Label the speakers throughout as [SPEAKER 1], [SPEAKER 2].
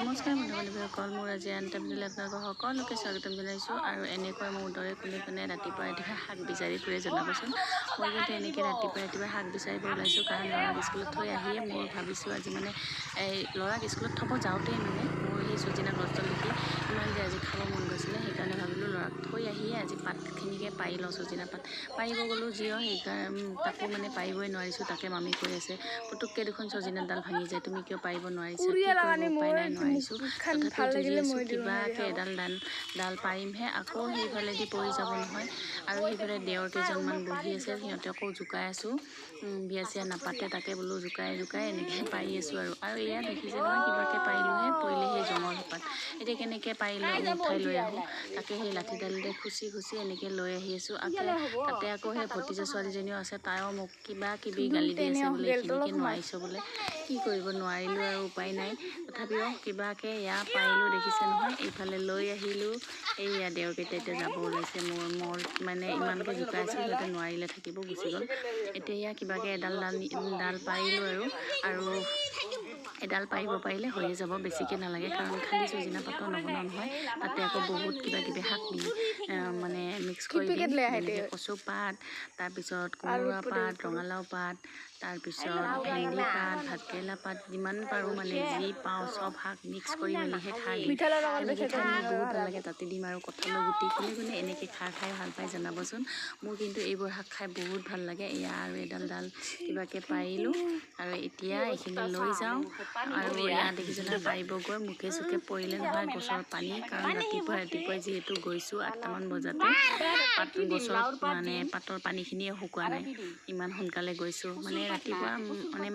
[SPEAKER 1] নমস্কাৰ বন্ধু-বান্ধৱীসকল, মোৰ আজি আন এটা ভিডিঅ'লৈ আপোনালোকক সকলোকে স্বাগতম জনাইছোঁ। আৰু এনেকৈ মোৰ দৰে কোনে ৰাতিপুৱা শাক বিচাৰি ফুৰে জনাবচোন। মই কিন্তু এনেকৈ ৰাতিপুৱা শাক বিচাৰিব ওলাইছোঁ, কাৰণ ল'ৰাক স্কুলত থৈ আহিয়ে মই ভাবিছোঁ আজি এই ল'ৰাক স্কুলত থ'ব যাওঁতেই মোৰ সেই চজিনা গছডাল দেখি ইমান যে আজি খাব মন গৈছিলে, সেইকাৰণে ভাবিলোঁ ল'ৰাক থৈ আহিয়ে আজি পাতখিনিকে পাৰি লওঁ। চজিনা পাত পাৰিব গ'লোঁ যিও সেইকাৰণে তাকো পাৰিবই নোৱাৰিছোঁ। তাকে মামী কৈ আছে, পুতুককৈ দেখোন চজিনাডাল ভাঙি যায়, তুমি কিয় পাৰিব নোৱাৰিছা? উপায় নাই, নোৱাৰিছোঁ। তথাপিও যুঁজি আছোঁ, কিবাকৈ এডাল ডাল পাৰিমহে, আকৌ সেইফালেদি পৰি যাব নহয়। আৰু সেইফালে দেৱৰ কেইজনমান বহি আছে, সিহঁতে আকৌ জোকাই আছোঁ, বিয়া চিয়া নাপাতে, তাকে বোলো জোকাই এনেকৈ পাৰি আছোঁ। আৰু এয়া দেখিছে নহয়, কিবাকৈ পাৰিলোঁহে, পৰিলে সেই জঙৰ সোপাত। এতিয়া কেনেকৈ উঠাই লৈ আহোঁ, তাকে সেই লাঠিডালতে খুচি এনেকৈ লৈ আহি আছোঁ। তাতে আকৌ সেই ভতিজা ছোৱালীজনীও আছে, তাইও মোক কিবা কিবি গালি দি আছে বোলে, এইখিনিকে নোৱাৰিছ বোলে। কি কৰিব, নোৱাৰিলোঁ আৰু উপায় নাই। তথাপিও কিবাকৈ পাৰিলোঁ, দেখিছে নহয়। এইফালে লৈ আহিলোঁ, এইয়া দেৱৰকেইটা এতিয়া যাব ওলাইছে। মোৰ ইমানকৈ জোকাই আছিল, সিহঁতে নোৱাৰিলে, থাকিব গুচি গ'ল। এতিয়া কিবাকৈ এডাল ডাল পাৰিলোঁ আৰু এডাল পাৰিব পাৰিলে হৈয়ে যাব, বেছিকৈ নালাগে, কাৰণ খালি চজিনা পাতৰ নবনাওঁ নহয়। তাতে আকৌ বহুত কিবা কিবি শাক মিক্স কৰি দিম, যেনেকৈ কচু পাত, তাৰপিছত কোমোৰা পাত, ৰঙালাও পাত, তাৰপিছত ভেন্দি পাত, ভাতকেৰেলা পাত, যিমান পাৰোঁ যি পাওঁ চব শাক মিক্স কৰি মেলিহে খাৰ দিম। এনেকৈ খাই মোৰ বহুত ভাল লাগে। তাতে দিম আৰু কঁঠালৰ গুটি। কোনে এনেকৈ খাৰ খাই ভাল পায় জনাবচোন। মোৰ কিন্তু এইবোৰ শাক খাই বহুত ভাল লাগে। এয়া আৰু এডাল ডাল কিবাকৈ পাৰিলোঁ, আৰু এতিয়া এইখিনি লৈ যাওঁ। আৰু ইয়াত দেখিছে নহয়, পাৰিব গৈ মুখে চুকে পৰিলে নহয় গছৰ পানী, কাৰণ ৰাতিপুৱাই যিহেতু গৈছোঁ 8টামান বজাতে, গছত পাতৰ পানীখিনিয়ে শুকোৱা নাই, ইমান সোনকালে গৈছোঁ। ৰাতিপুৱা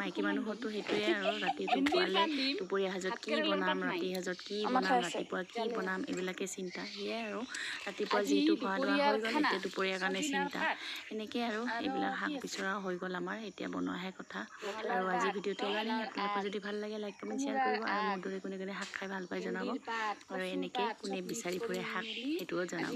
[SPEAKER 1] মাইকী মানুহতো সেইটোৱে আৰু ৰাতিটো পুৱালে দুপৰীয়া সাজত কি বনাম, ৰাতি সাজত কি বনাম, ৰাতিপুৱা কি বনাম, এইবিলাকে চিন্তা। সেয়াই আৰু ৰাতিপুৱা যিটো খোৱা লোৱা হৈ গ'ল, এতিয়া দুপৰীয়াৰ কাৰণে চিন্তা। এনেকৈ আৰু এইবিলাক শাক বিচৰা হৈ গ'ল আমাৰ, এতিয়া বনোৱাহে কথা। আৰু আজি ভিডিঅ'টো ইমানেই। আপোনালোকৰ যদি ভাল লাগে লাইক কমেণ্ট শ্বেয়াৰ কৰিব, আৰু মোৰ দৰে কোনে শাক খাই ভাল পায় জনাব, আৰু এনেকৈ কোনে বিচাৰি ফুৰে শাক সেইটোও জনাব।